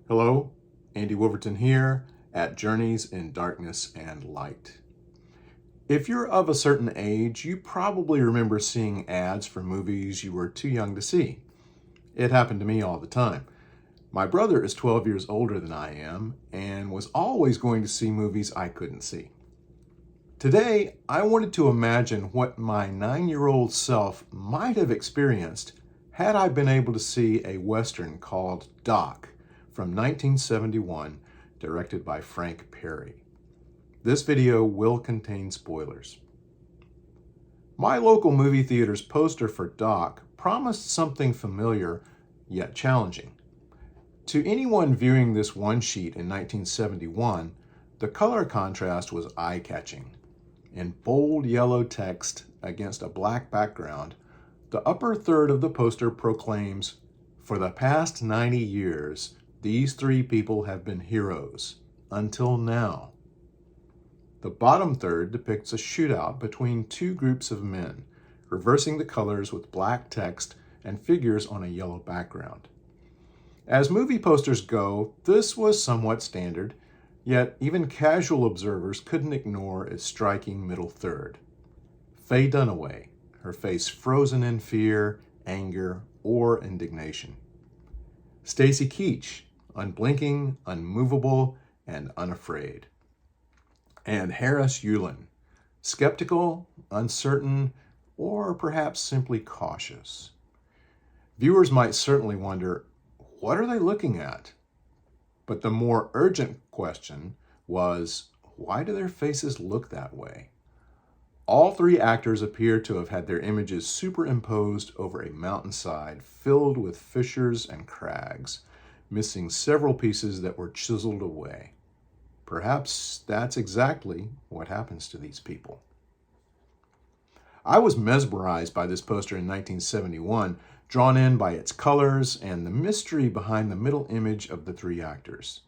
Hello, Andy Wolverton here at Journeys in Darkness and Light. If you're of a certain age, you probably remember seeing ads for movies you were too young to see. It happened to me all the time. My brother is 12 years older than I am and was always going to see movies I couldn't see. Today, I wanted to imagine what my 9-year-old self might have experienced had I been able to see a Western called Doc from 1971, directed by Frank Perry. This video will contain spoilers. My local movie theater's poster for Doc promised something familiar yet challenging. To anyone viewing this one sheet in 1971, the color contrast was eye-catching. In bold yellow text against a black background, the upper third of the poster proclaims, "For the past 90 years, these three people have been heroes, until now." The bottom third depicts a shootout between two groups of men, reversing the colors with black text and figures on a yellow background. As movie posters go, this was somewhat standard, yet even casual observers couldn't ignore its striking middle third. Faye Dunaway, her face frozen in fear, anger, or indignation. Stacy Keach, unblinking, unmovable, and unafraid. And Harris Yulin, skeptical, uncertain, or perhaps simply cautious. Viewers might certainly wonder, what are they looking at? But the more urgent question was, why do their faces look that way? All three actors appear to have had their images superimposed over a mountainside filled with fissures and crags, missing several pieces that were chiseled away. Perhaps that's exactly what happens to these people. I was mesmerized by this poster in 1971, drawn in by its colors and the mystery behind the middle image of the three actors.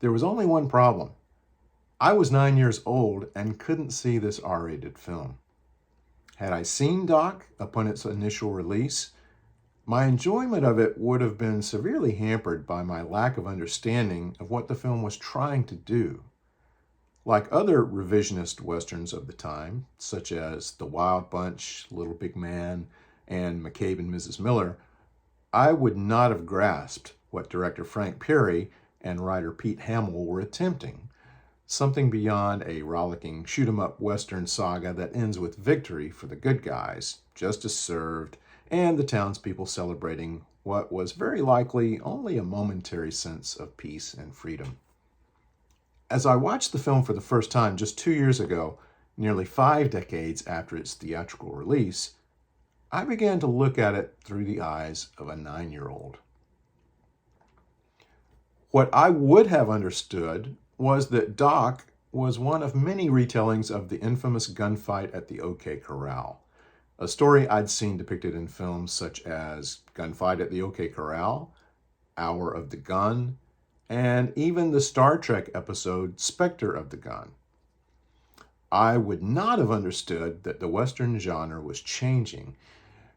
There was only one problem. I was 9 years old and couldn't see this R-rated film. Had I seen Doc upon its initial release, my enjoyment of it would have been severely hampered by my lack of understanding of what the film was trying to do. Like other revisionist westerns of the time, such as The Wild Bunch, Little Big Man, and McCabe and Mrs. Miller, I would not have grasped what director Frank Perry and writer Pete Hamill were attempting. Something beyond a rollicking shoot-'em-up western saga that ends with victory for the good guys, justice served, and the townspeople celebrating what was very likely only a momentary sense of peace and freedom. As I watched the film for the first time just 2 years ago, nearly 5 decades after its theatrical release, I began to look at it through the eyes of a 9-year-old. What I would have understood was that Doc was one of many retellings of the infamous gunfight at the OK Corral, a story I'd seen depicted in films such as Gunfight at the OK Corral, Hour of the Gun, and even the Star Trek episode Spectre of the Gun. I would not have understood that the Western genre was changing,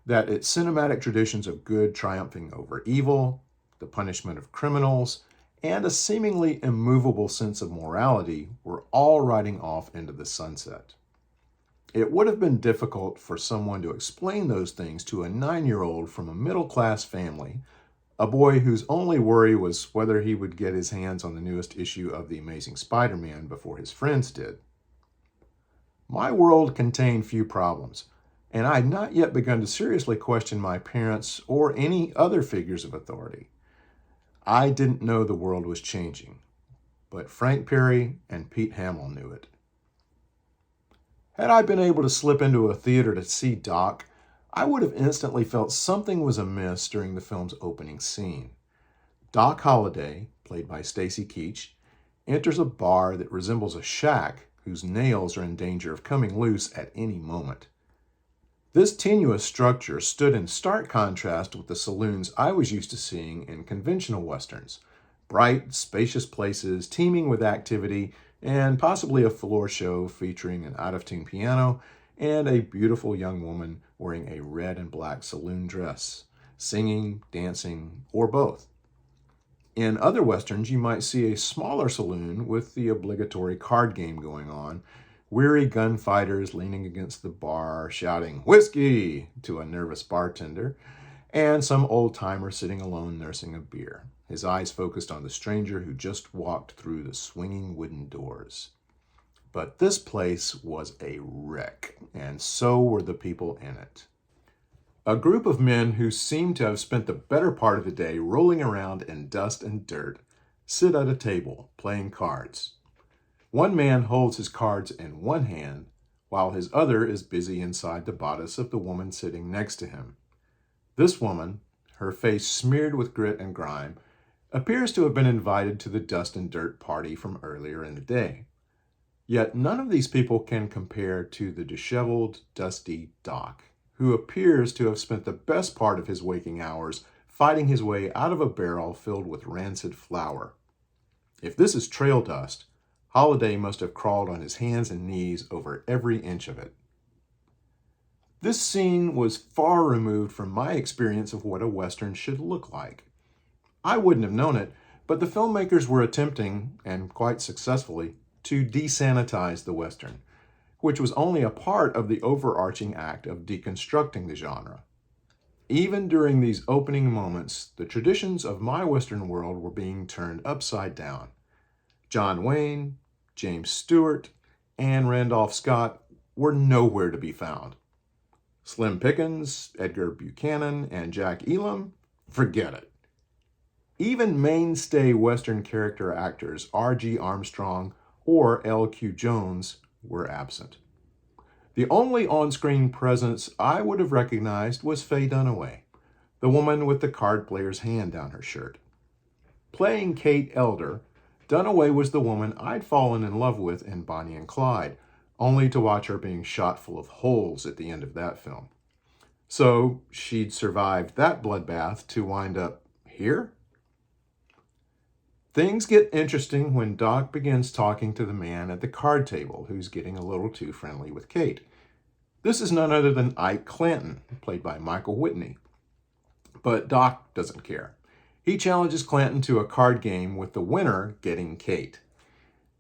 that its cinematic traditions of good triumphing over evil, the punishment of criminals, and a seemingly immovable sense of morality were all riding off into the sunset. It would have been difficult for someone to explain those things to a 9-year-old from a middle-class family, a boy whose only worry was whether he would get his hands on the newest issue of The Amazing Spider-Man before his friends did. My world contained few problems, and I had not yet begun to seriously question my parents or any other figures of authority. I didn't know the world was changing, but Frank Perry and Pete Hamill knew it. Had I been able to slip into a theater to see Doc, I would have instantly felt something was amiss during the film's opening scene. Doc Holliday, played by Stacy Keach, enters a bar that resembles a shack whose nails are in danger of coming loose at any moment. This tenuous structure stood in stark contrast with the saloons I was used to seeing in conventional westerns, bright, spacious places teeming with activity and possibly a floor show featuring an out-of-tune piano and a beautiful young woman wearing a red and black saloon dress, singing, dancing, or both. In other westerns, you might see a smaller saloon with the obligatory card game going on, weary gunfighters leaning against the bar shouting "Whiskey" to a nervous bartender, and some old-timer sitting alone nursing a beer, his eyes focused on the stranger who just walked through the swinging wooden doors. But this place was a wreck, and so were the people in it. A group of men who seem to have spent the better part of the day rolling around in dust and dirt sit at a table playing cards. One man holds his cards in one hand, while his other is busy inside the bodice of the woman sitting next to him. This woman, her face smeared with grit and grime, appears to have been invited to the dust and dirt party from earlier in the day. Yet none of these people can compare to the disheveled, dusty Doc, who appears to have spent the best part of his waking hours fighting his way out of a barrel filled with rancid flour. If this is trail dust, Holiday must have crawled on his hands and knees over every inch of it. This scene was far removed from my experience of what a Western should look like. I wouldn't have known it, but the filmmakers were attempting, and quite successfully, to desanitize the Western, which was only a part of the overarching act of deconstructing the genre. Even during these opening moments, the traditions of my Western world were being turned upside down. John Wayne, James Stewart, and Randolph Scott were nowhere to be found. Slim Pickens, Edgar Buchanan, and Jack Elam, forget it. Even mainstay Western character actors R.G. Armstrong or L.Q. Jones were absent. The only on-screen presence I would have recognized was Faye Dunaway, the woman with the card player's hand down her shirt. Playing Kate Elder, Dunaway was the woman I'd fallen in love with in Bonnie and Clyde, only to watch her being shot full of holes at the end of that film. So she'd survived that bloodbath to wind up here? Things get interesting when Doc begins talking to the man at the card table who's getting a little too friendly with Kate. This is none other than Ike Clanton, played by Michael Whitney. But Doc doesn't care. He challenges Clanton to a card game with the winner getting Kate.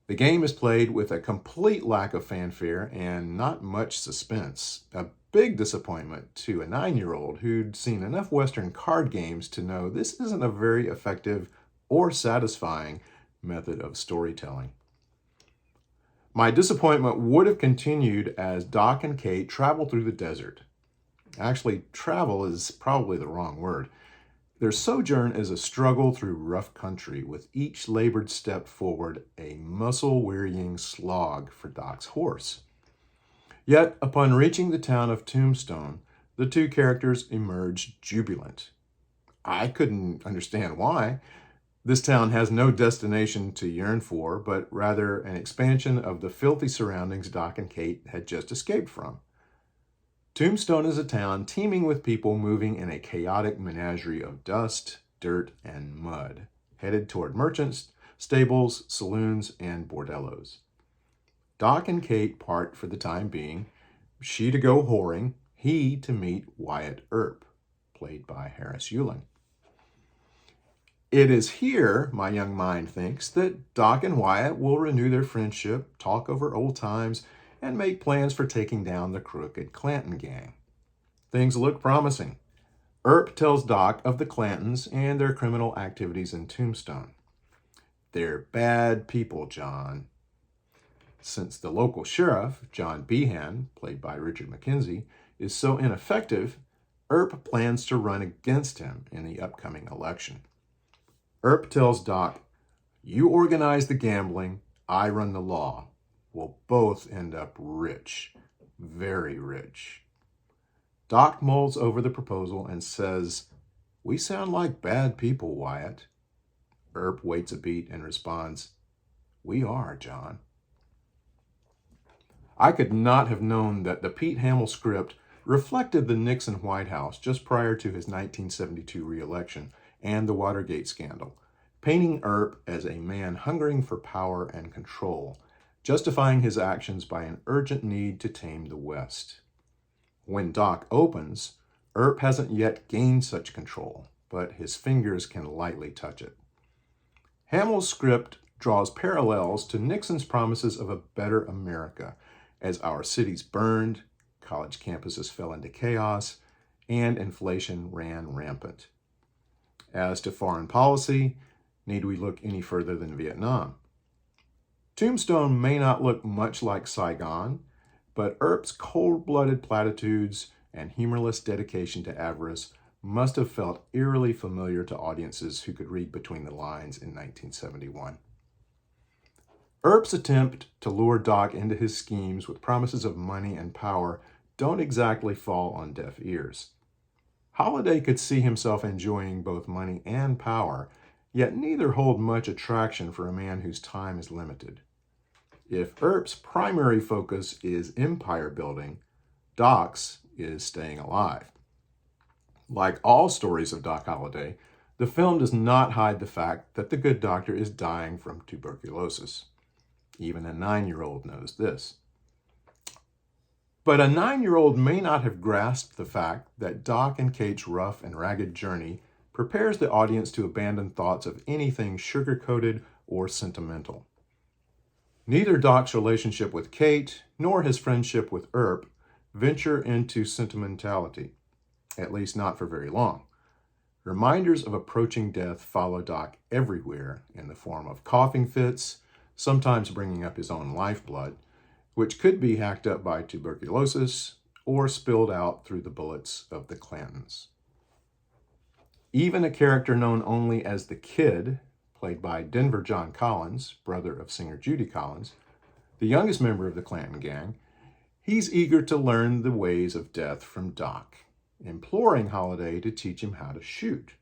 The game is played with a complete lack of fanfare and not much suspense. A big disappointment to a 9-year-old who'd seen enough Western card games to know this isn't a very effective or satisfying method of storytelling. My disappointment would have continued as Doc and Kate travel through the desert. Actually, travel is probably the wrong word. Their sojourn is a struggle through rough country, with each labored step forward a muscle-wearying slog for Doc's horse. Yet, upon reaching the town of Tombstone, the two characters emerge jubilant. I couldn't understand why. This town has no destination to yearn for, but rather an expansion of the filthy surroundings Doc and Kate had just escaped from. Tombstone is a town teeming with people moving in a chaotic menagerie of dust, dirt, and mud, headed toward merchants, stables, saloons, and bordellos. Doc and Kate part for the time being, she to go whoring, he to meet Wyatt Earp, played by Harris Yulin. It is here, my young mind thinks, that Doc and Wyatt will renew their friendship, talk over old times, and make plans for taking down the crooked Clanton gang. Things look promising. Earp tells Doc of the Clantons and their criminal activities in Tombstone. They're bad people, John. Since the local sheriff, John Behan, played by Richard McKenzie, is so ineffective, Earp plans to run against him in the upcoming election. Earp tells Doc, "You organize the gambling, I run the law. We'll both end up rich, very rich." Doc mulls over the proposal and says, "We sound like bad people, Wyatt." Earp waits a beat and responds, "We are, John." I could not have known that the Pete Hamill script reflected the Nixon White House just prior to his 1972 re-election and the Watergate scandal, painting Earp as a man hungering for power and control, justifying his actions by an urgent need to tame the West. When Doc opens, Earp hasn't yet gained such control, but his fingers can lightly touch it. Hamill's script draws parallels to Nixon's promises of a better America as our cities burned, college campuses fell into chaos, and inflation ran rampant. As to foreign policy, need we look any further than Vietnam? Tombstone may not look much like Saigon, but Earp's cold-blooded platitudes and humorless dedication to avarice must have felt eerily familiar to audiences who could read between the lines in 1971. Earp's attempt to lure Doc into his schemes with promises of money and power don't exactly fall on deaf ears. Holliday could see himself enjoying both money and power, yet neither hold much attraction for a man whose time is limited. If Earp's primary focus is empire building, Doc's is staying alive. Like all stories of Doc Holliday, the film does not hide the fact that the good doctor is dying from tuberculosis. Even a 9-year-old knows this. But a 9-year-old may not have grasped the fact that Doc and Kate's rough and ragged journey prepares the audience to abandon thoughts of anything sugar-coated or sentimental. Neither Doc's relationship with Kate nor his friendship with Earp venture into sentimentality, at least not for very long. Reminders of approaching death follow Doc everywhere in the form of coughing fits, sometimes bringing up his own lifeblood, which could be hacked up by tuberculosis or spilled out through the bullets of the Clantons. Even a character known only as the Kid, played by Denver John Collins, brother of singer Judy Collins, the youngest member of the Clanton gang, he's eager to learn the ways of death from Doc, imploring Holliday to teach him how to shoot.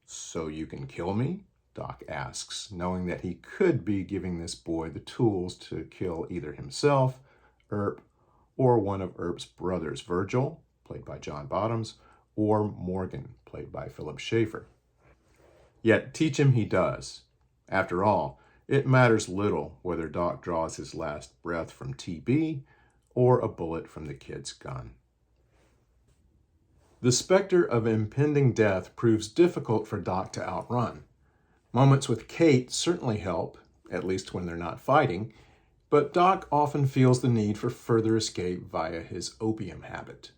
"So you can kill me?" Doc asks, knowing that he could be giving this boy the tools to kill either himself, Earp, or one of Earp's brothers, Virgil, played by John Bottoms, or Morgan, played by Philip Schaefer. Yet teach him he does. After all, it matters little whether Doc draws his last breath from TB or a bullet from the Kid's gun. The specter of impending death proves difficult for Doc to outrun. Moments with Kate certainly help, at least when they're not fighting, but Doc often feels the need for further escape via his opium habit.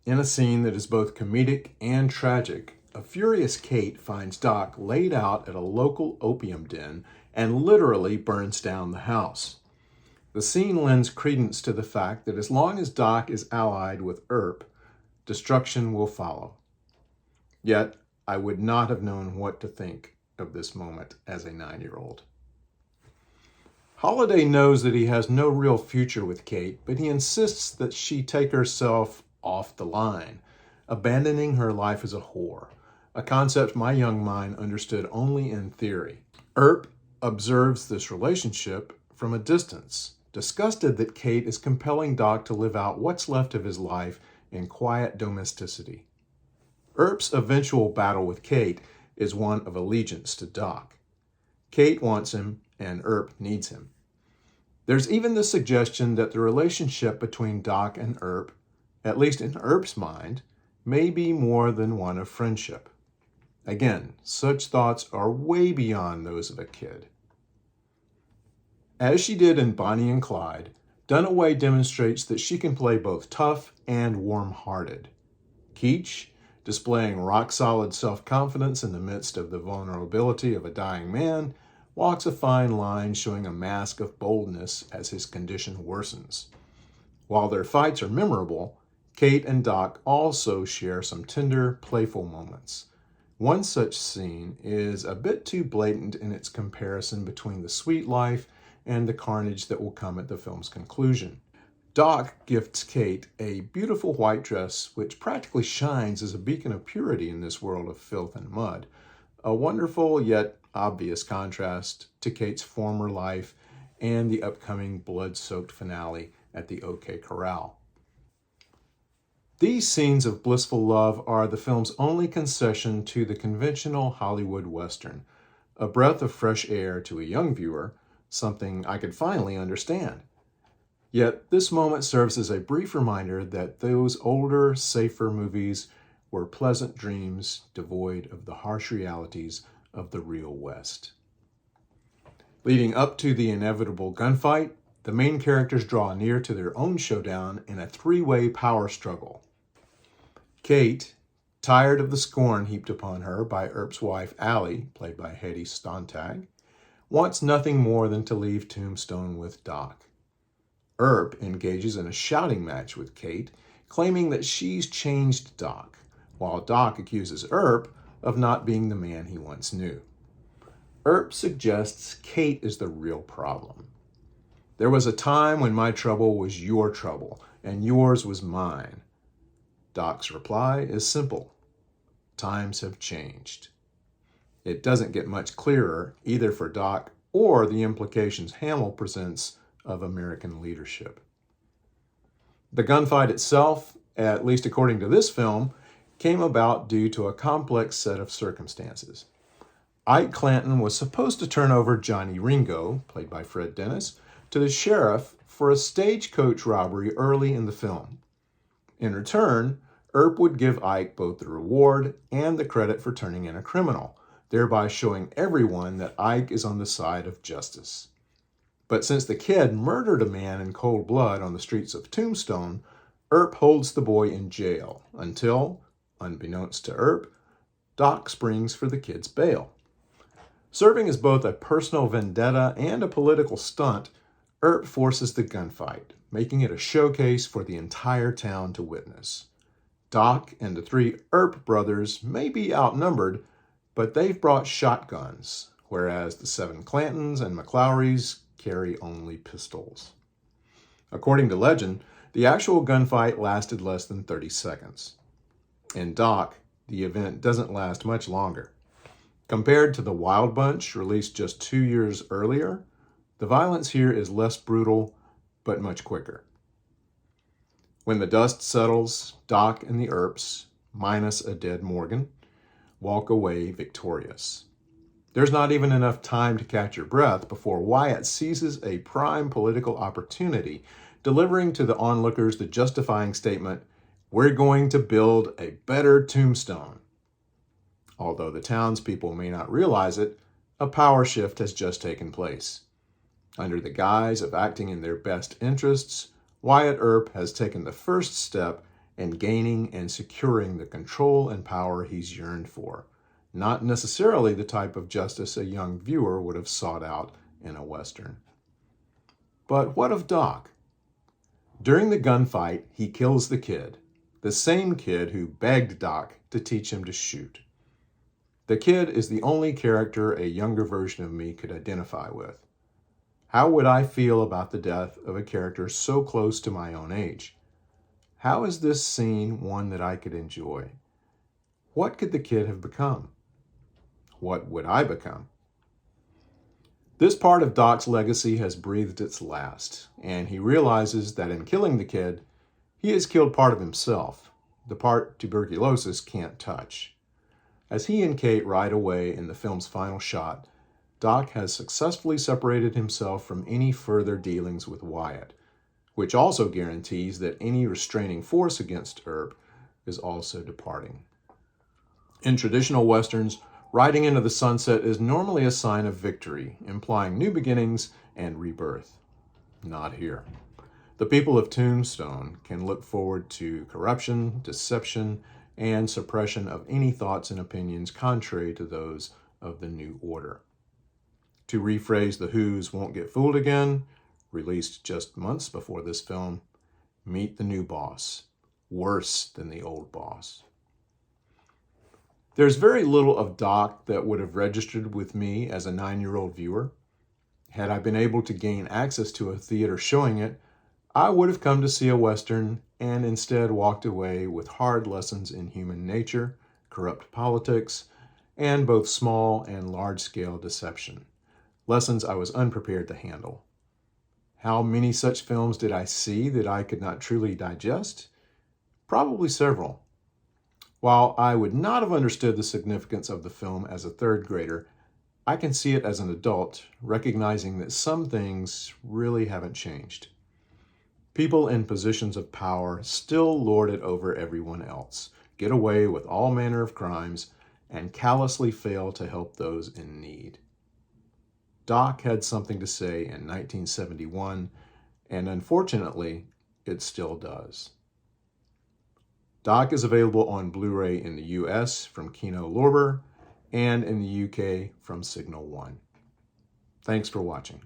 In a scene that is both comedic and tragic, a furious Kate finds Doc laid out at a local opium den and literally burns down the house. The scene lends credence to the fact that as long as Doc is allied with Earp, destruction will follow. Yet, I would not have known what to think of this moment as a 9-year-old. Holliday knows that he has no real future with Kate, but he insists that she take herself off the line, abandoning her life as a whore, a concept my young mind understood only in theory. Earp observes this relationship from a distance, disgusted that Kate is compelling Doc to live out what's left of his life in quiet domesticity. Earp's eventual battle with Kate is one of allegiance to Doc. Kate wants him, and Earp needs him. There's even the suggestion that the relationship between Doc and Earp, at least in Earp's mind, may be more than one of friendship. Again, such thoughts are way beyond those of a kid. As she did in Bonnie and Clyde, Dunaway demonstrates that she can play both tough and warm-hearted. Keach, displaying rock-solid self-confidence in the midst of the vulnerability of a dying man, walks a fine line showing a mask of boldness as his condition worsens. While their fights are memorable, Kate and Doc also share some tender, playful moments. One such scene is a bit too blatant in its comparison between the sweet life and the carnage that will come at the film's conclusion. Doc gifts Kate a beautiful white dress which practically shines as a beacon of purity in this world of filth and mud, a wonderful yet obvious contrast to Kate's former life and the upcoming blood-soaked finale at the OK Corral. These scenes of blissful love are the film's only concession to the conventional Hollywood Western, a breath of fresh air to a young viewer, something I could finally understand. Yet this moment serves as a brief reminder that those older, safer movies were pleasant dreams devoid of the harsh realities of the real West. Leading up to the inevitable gunfight, the main characters draw near to their own showdown in a three-way power struggle. Kate, tired of the scorn heaped upon her by Earp's wife, Allie, played by Hedy Stontag, wants nothing more than to leave Tombstone with Doc. Earp engages in a shouting match with Kate, claiming that she's changed Doc, while Doc accuses Earp of not being the man he once knew. Earp suggests Kate is the real problem. There was a time when my trouble was your trouble, and yours was mine. Doc's reply is simple. Times have changed. It doesn't get much clearer either for Doc or the implications Hamill presents of American leadership. The gunfight itself, at least according to this film, came about due to a complex set of circumstances. Ike Clanton was supposed to turn over Johnny Ringo, played by Fred Dennis, to the sheriff for a stagecoach robbery early in the film. In return, Earp would give Ike both the reward and the credit for turning in a criminal, thereby showing everyone that Ike is on the side of justice. But since the kid murdered a man in cold blood on the streets of Tombstone, Earp holds the boy in jail until, unbeknownst to Earp, Doc springs for the kid's bail. Serving as both a personal vendetta and a political stunt, Earp forces the gunfight, making it a showcase for the entire town to witness. Doc and the three Earp brothers may be outnumbered, but they've brought shotguns, whereas the 7 Clantons and McLauries carry only pistols. According to legend, the actual gunfight lasted less than 30 seconds. In Doc, the event doesn't last much longer. Compared to The Wild Bunch, released just 2 years earlier, the violence here is less brutal, but much quicker. When the dust settles, Doc and the Earps, minus a dead Morgan, walk away victorious. There's not even enough time to catch your breath before Wyatt seizes a prime political opportunity, delivering to the onlookers the justifying statement, "We're going to build a better Tombstone." Although the townspeople may not realize it, a power shift has just taken place. Under the guise of acting in their best interests, Wyatt Earp has taken the first step in gaining and securing the control and power he's yearned for, not necessarily the type of justice a young viewer would have sought out in a Western. But what of Doc? During the gunfight, he kills the kid, the same kid who begged Doc to teach him to shoot. The kid is the only character a younger version of me could identify with. How would I feel about the death of a character so close to my own age? How is this scene one that I could enjoy? What could the kid have become? What would I become? This part of Doc's legacy has breathed its last, and he realizes that in killing the kid, he has killed part of himself, the part tuberculosis can't touch. As he and Kate ride away in the film's final shot, Doc has successfully separated himself from any further dealings with Wyatt, which also guarantees that any restraining force against Earp is also departing. In traditional Westerns, riding into the sunset is normally a sign of victory, implying new beginnings and rebirth. Not here. The people of Tombstone can look forward to corruption, deception, and suppression of any thoughts and opinions contrary to those of the New Order. To rephrase The Who's Won't Get Fooled Again, released just months before this film, meet the new boss, worse than the old boss. There's very little of Doc that would have registered with me as a 9-year-old viewer. Had I been able to gain access to a theater showing it, I would have come to see a Western and instead walked away with hard lessons in human nature, corrupt politics, and both small and large-scale deception. Lessons I was unprepared to handle. How many such films did I see that I could not truly digest? Probably several. While I would not have understood the significance of the film as a third grader, I can see it as an adult, recognizing that some things really haven't changed. People in positions of power still lord it over everyone else, get away with all manner of crimes, and callously fail to help those in need. Doc had something to say in 1971, and unfortunately, it still does. Doc is available on Blu-ray in the US from Kino Lorber and in the UK from Signal One. Thanks for watching.